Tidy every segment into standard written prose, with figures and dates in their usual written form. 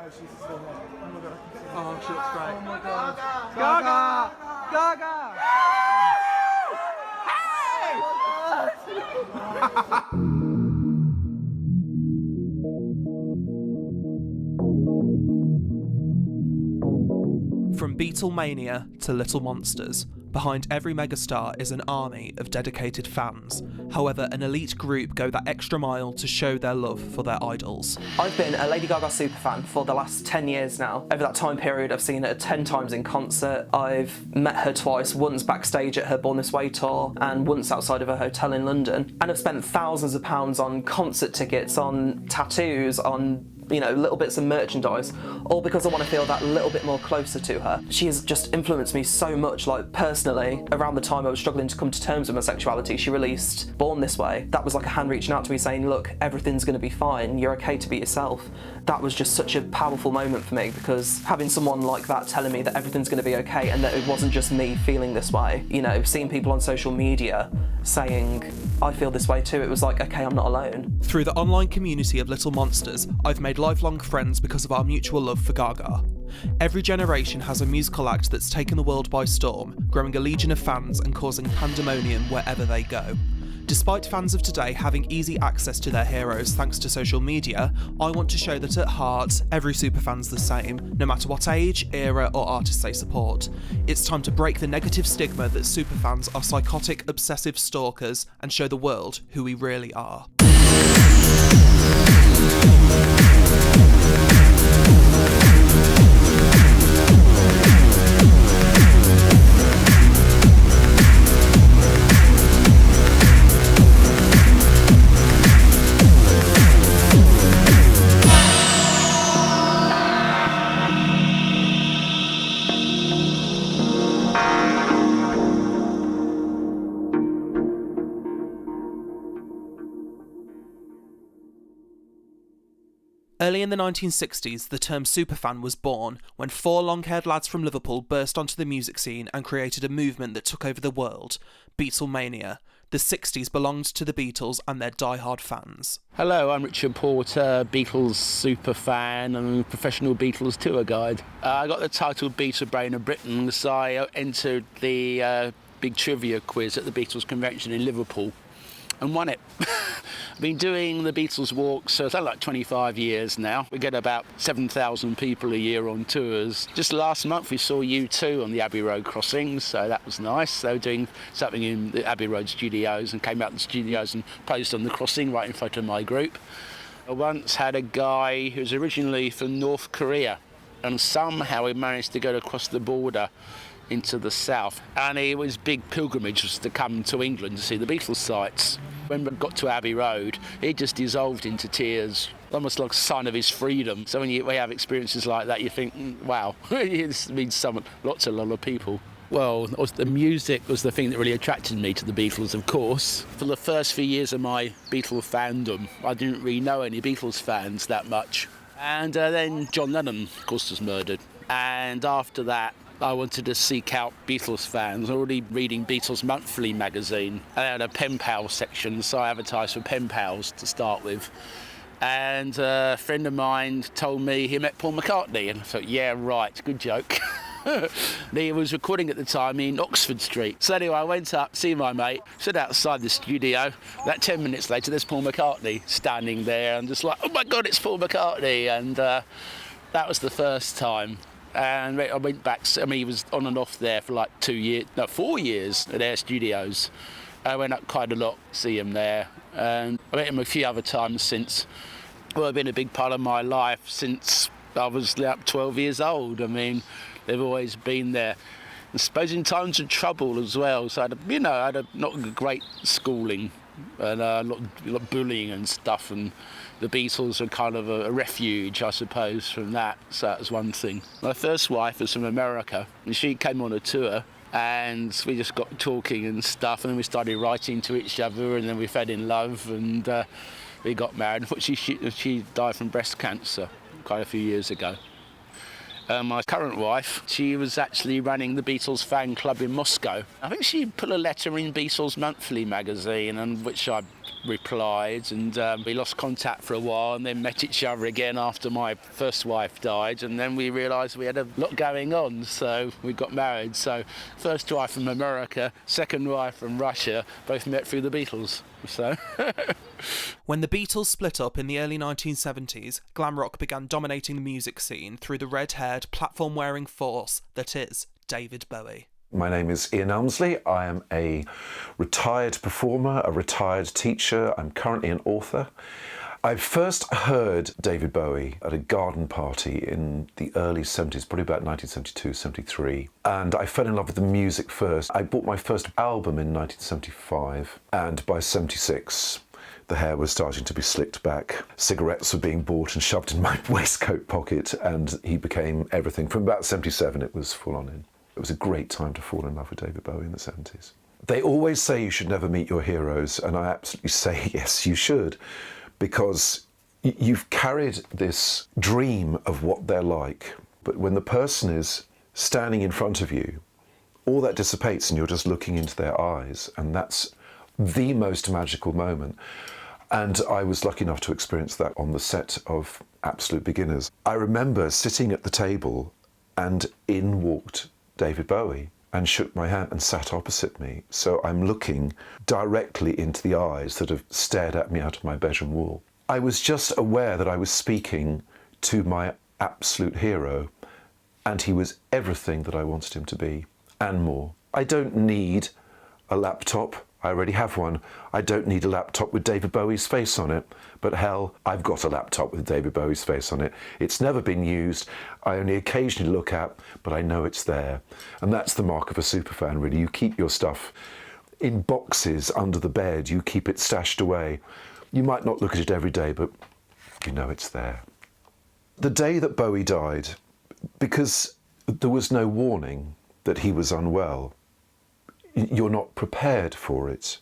she's still there. Oh my god, I can see her. Oh, she looks great. Oh my god. Gaga! Gaga! From Beatlemania to Little Monsters, behind every megastar is an army of dedicated fans. However, an elite group go that extra mile to show their love for their idols. I've been a Lady Gaga superfan for the last 10 years now. Over that time period, I've seen her 10 times in concert. I've met her twice, once backstage at her Born This Way tour and once outside of her hotel in London. And I've spent thousands of pounds on concert tickets, on tattoos, on little bits of merchandise, all because I want to feel that little bit more closer to her. She has just influenced me so much, like personally. Around the time I was struggling to come to terms with my sexuality, she released Born This Way. That was like a hand reaching out to me saying, look, everything's going to be fine, you're okay to be yourself. That was just such a powerful moment for me, because having someone like that telling me that everything's going to be okay and that it wasn't just me feeling this way, seeing people on social media saying, I feel this way too, it was like, okay, I'm not alone. Through the online community of Little Monsters, I've made lifelong friends because of our mutual love for Gaga. Every generation has a musical act that's taken the world by storm, growing a legion of fans and causing pandemonium wherever they go. Despite fans of today having easy access to their heroes thanks to social media, I want to show that at heart, every superfan's the same, no matter what age, era or artist they support. It's time to break the negative stigma that superfans are psychotic, obsessive stalkers and show the world who we really are. Early in the 1960s, the term superfan was born when four long-haired lads from Liverpool burst onto the music scene and created a movement that took over the world, Beatlemania. The 60s belonged to the Beatles and their die-hard fans. Hello, I'm Richard Porter, Beatles superfan and professional Beatles tour guide. I got the title Beatle Brain of Britain because I entered the big trivia quiz at the Beatles convention in Liverpool and won it. I've been doing the Beatles walks for like 25 years now. We get about 7,000 people a year on tours. Just last month we saw U2 on the Abbey Road crossings, so that was nice. They were doing something in the Abbey Road studios and came out in the studios and posed on the crossing right in front of my group. I once had a guy who was originally from North Korea and somehow he managed to get across the border into the south, and his big pilgrimage was to come to England to see the Beatles sites. When we got to Abbey Road, he just dissolved into tears, almost like a sign of his freedom. So when we have experiences like that, you think, wow, this means a lot of people. Well, the music was the thing that really attracted me to the Beatles, of course. For the first few years of my Beatles fandom, I didn't really know any Beatles fans that much. And then John Lennon, of course, was murdered. And after that, I wanted to seek out Beatles fans. I was already reading Beatles Monthly magazine. I had a pen pal section, so I advertised for pen pals to start with. And a friend of mine told me he met Paul McCartney, and I thought, yeah, right, good joke. He was recording at the time in Oxford Street. So anyway, I went up, see my mate, stood outside the studio. About 10 minutes later, there's Paul McCartney standing there. I'm just like, oh my God, it's Paul McCartney. And that was the first time. And I went back, he was on and off there for like 4 years at their studios. I went up quite a lot to see him there. And I met him a few other times since. Well, they've been a big part of my life since I was like 12 years old. They've always been there. I suppose in times of trouble as well. So I had a not great schooling and a lot of bullying and stuff. And the Beatles were kind of a refuge, I suppose, from that. So that was one thing. My first wife was from America, and she came on a tour, and we just got talking and stuff, and then we started writing to each other, and then we fell in love, and we got married. Unfortunately, she died from breast cancer quite a few years ago. My current wife, she was actually running the Beatles fan club in Moscow. I think she put a letter in Beatles Monthly magazine, and which I replied, and we lost contact for a while and then met each other again after my first wife died, and then we realised we had a lot going on, so we got married. So first wife from America, second wife from Russia, both met through the Beatles. So When the Beatles split up in the early 1970s, glam rock began dominating the music scene through the red-haired, platform-wearing force that is David Bowie. My name is Ian Elmsley. I am a retired performer, a retired teacher. I'm currently an author. I first heard David Bowie at a garden party in the early 70s, probably about 1972, 73. And I fell in love with the music first. I bought my first album in 1975, and by 76, the hair was starting to be slicked back. Cigarettes were being bought and shoved in my waistcoat pocket, and he became everything. From about 77, it was full on in. It was a great time to fall in love with David Bowie in the 70s. They always say you should never meet your heroes, and I absolutely say yes, you should, because you've carried this dream of what they're like, but when the person is standing in front of you, all that dissipates and you're just looking into their eyes, and that's the most magical moment. And I was lucky enough to experience that on the set of Absolute Beginners. I remember sitting at the table and in walked David Bowie and shook my hand and sat opposite me. So I'm looking directly into the eyes that have stared at me out of my bedroom wall. I was just aware that I was speaking to my absolute hero, and he was everything that I wanted him to be and more. I don't need a laptop. I already have one. I don't need a laptop with David Bowie's face on it, but hell, I've got a laptop with David Bowie's face on it. It's never been used. I only occasionally look at, but I know it's there. And that's the mark of a superfan, really. You keep your stuff in boxes under the bed. You keep it stashed away. You might not look at it every day, but you know it's there. The day that Bowie died, because there was no warning that he was unwell, you're not prepared for it.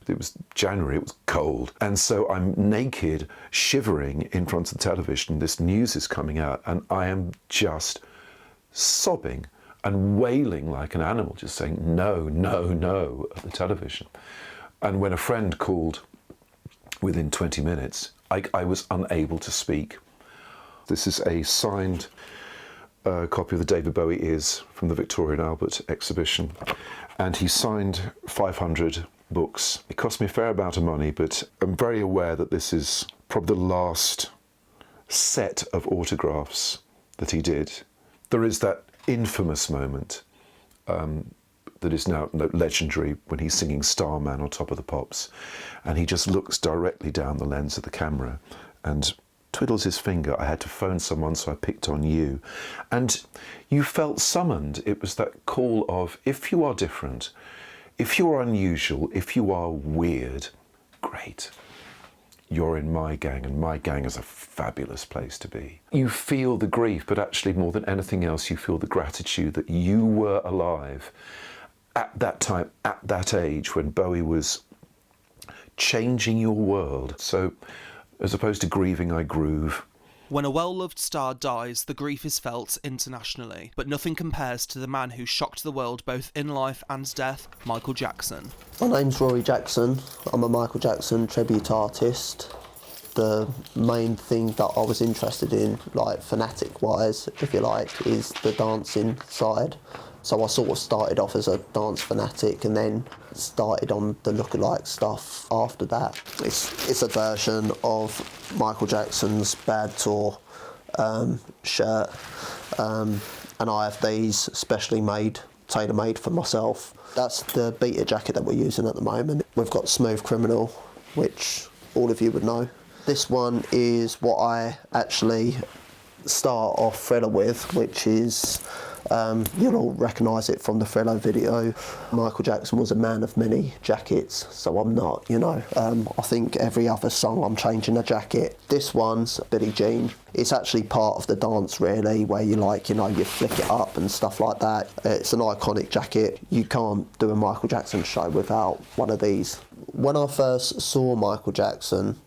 It was January, it was cold. And so I'm naked, shivering in front of the television. This news is coming out, and I am just sobbing and wailing like an animal, just saying, no, no, no, at the television. And when a friend called within 20 minutes, I was unable to speak. This is a signed copy of the David Bowie Is from the Victoria and Albert exhibition. And he signed 500 books. It cost me a fair amount of money, but I'm very aware that this is probably the last set of autographs that he did. There is that infamous moment that is now legendary when he's singing Starman on Top of the Pops, and he just looks directly down the lens of the camera and twiddles his finger. I had to phone someone, so I picked on you. And you felt summoned. It was that call of, if you are different, if you are unusual, if you are weird, great. You're in my gang, and my gang is a fabulous place to be. You feel the grief, but actually more than anything else, you feel the gratitude that you were alive at that time, at that age, when Bowie was changing your world. So, as opposed to grieving, I groove. When a well-loved star dies, the grief is felt internationally, but nothing compares to the man who shocked the world both in life and death, Michael Jackson. My name's Rory Jackson. I'm a Michael Jackson tribute artist. The main thing that I was interested in, like fanatic-wise, if you like, is the dancing side. So I sort of started off as a dance fanatic and then started on the lookalike stuff after that. It's a version of Michael Jackson's Bad Tour shirt, and I have these specially made, tailor-made for myself. That's the beta jacket that we're using at the moment. We've got Smooth Criminal, which all of you would know. This one is what I actually start off Thriller with, which is, you'll all recognise it from the Thriller video. Michael Jackson was a man of many jackets, so I'm not, you know. I think every other song I'm changing a jacket. This one's Billie Jean. It's actually part of the dance, really, where you like, you know, you flick it up and stuff like that. It's an iconic jacket. You can't do a Michael Jackson show without one of these. When I first saw Michael Jackson,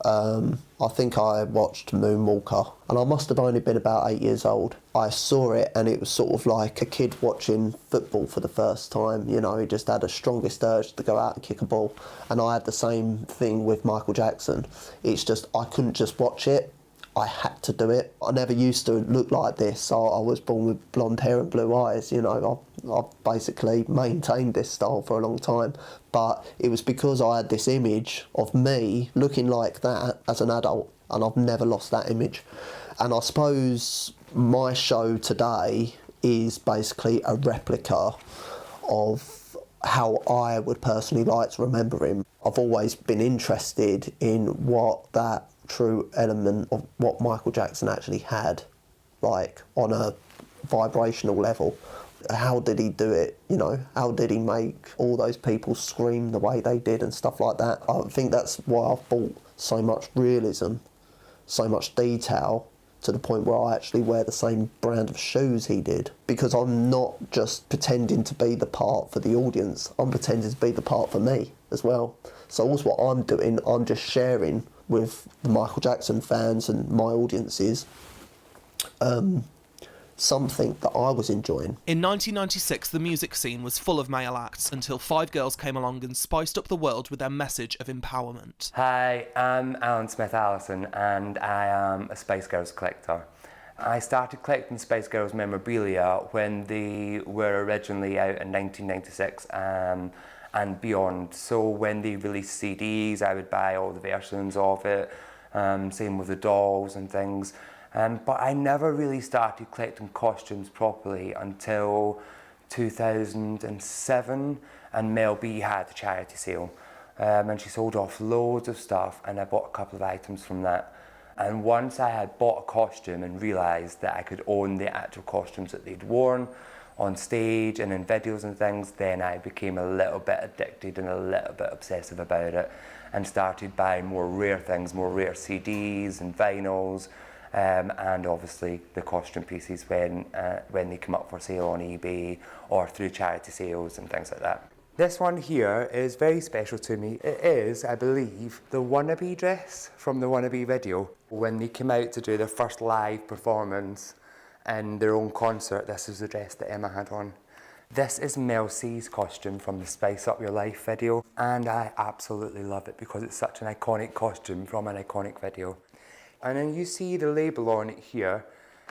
I think I watched Moonwalker, and I must have only been about 8 years old. I saw it, and it was sort of like a kid watching football for the first time. You know, he just had a strongest urge to go out and kick a ball. And I had the same thing with Michael Jackson. It's just, I couldn't just watch it. I had to do it. I never used to look like this. I was born with blonde hair and blue eyes, you know. I've basically maintained this style for a long time. But it was because I had this image of me looking like that as an adult, and I've never lost that image. And I suppose my show today is basically a replica of how I would personally like to remember him. I've always been interested in what that true element of what Michael Jackson actually had, like on a vibrational level. How did he do it? You know, how did he make all those people scream the way they did and stuff like that? I think that's why I've bought so much realism, so much detail, to the point where I actually wear the same brand of shoes he did, because I'm not just pretending to be the part for the audience, I'm pretending to be the part for me as well. So all what I'm doing, I'm just sharing with the Michael Jackson fans and my audiences something that I was enjoying. In 1996, the music scene was full of male acts until 5 girls came along and spiced up the world with their message of empowerment. Hi, I'm Alan Smith Allison, and I am a Spice Girls collector. I started collecting Spice Girls memorabilia when they were originally out in 1996 and beyond. So when they released CDs, I would buy all the versions of it, same with the dolls and things. But I never really started collecting costumes properly until 2007, and Mel B had a charity sale. And she sold off loads of stuff, and I bought a couple of items from that. And once I had bought a costume and realised that I could own the actual costumes that they'd worn on stage and in videos and things, then I became a little bit addicted and a little bit obsessive about it, and started buying more rare things, more rare CDs and vinyls. And obviously the costume pieces when they come up for sale on eBay or through charity sales and things like that. This one here is very special to me. It is, I believe, the Wannabe dress from the Wannabe video. When they came out to do their first live performance in their own concert, this is the dress that Emma had on. This is Mel C's costume from the Spice Up Your Life video, and I absolutely love it because it's such an iconic costume from an iconic video. And then you see the label on it here.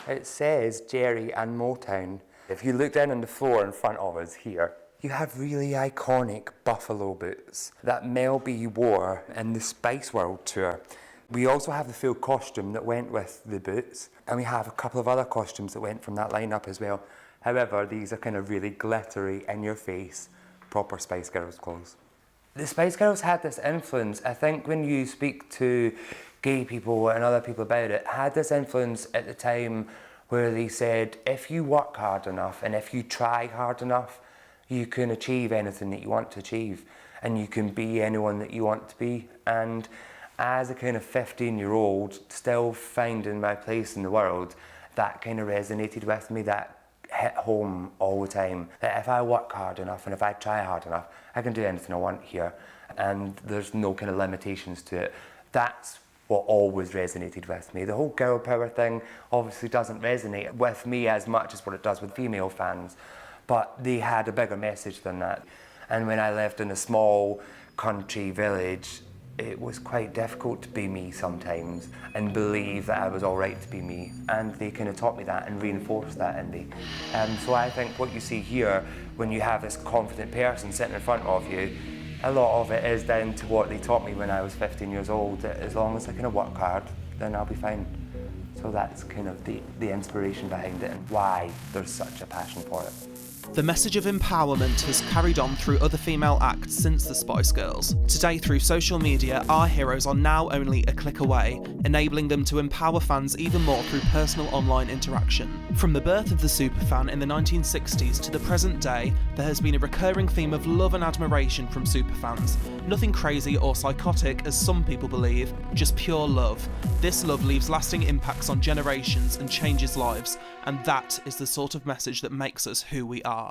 It says Jerry and Motown. If you look down on the floor in front of us here, you have really iconic buffalo boots that Mel B wore in the Spice World tour. We also have the full costume that went with the boots, and we have a couple of other costumes that went from that lineup as well. However, these are kind of really glittery, in-your-face, proper Spice Girls clothes. The Spice Girls had this influence. I think when you speak to gay people and other people about it, had this influence at the time where they said, if you work hard enough and if you try hard enough, you can achieve anything that you want to achieve, and you can be anyone that you want to be. And as a kind of 15-year-old, still finding my place in the world, that kind of resonated with me, that hit home all the time. That if I work hard enough and if I try hard enough, I can do anything I want here, and there's no kind of limitations to it. That's what always resonated with me. The whole girl power thing obviously doesn't resonate with me as much as what it does with female fans, but they had a bigger message than that. And when I lived in a small country village, it was quite difficult to be me sometimes and believe that I was all right to be me. And they kind of taught me that and reinforced that in me. So I think what you see here, when you have this confident person sitting in front of you, a lot of it is down to what they taught me when I was 15 years old, that as long as I kind of work hard, then I'll be fine. So that's kind of the inspiration behind it and why there's such a passion for it. The message of empowerment has carried on through other female acts since the Spice Girls. Today, through social media, our heroes are now only a click away, enabling them to empower fans even more through personal online interaction. From the birth of the superfan in the 1960s to the present day, there has been a recurring theme of love and admiration from superfans. Nothing crazy or psychotic, as some people believe, just pure love. This love leaves lasting impacts on generations and changes lives, and that is the sort of message that makes us who we are.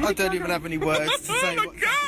I don't even have any words to say what's happening.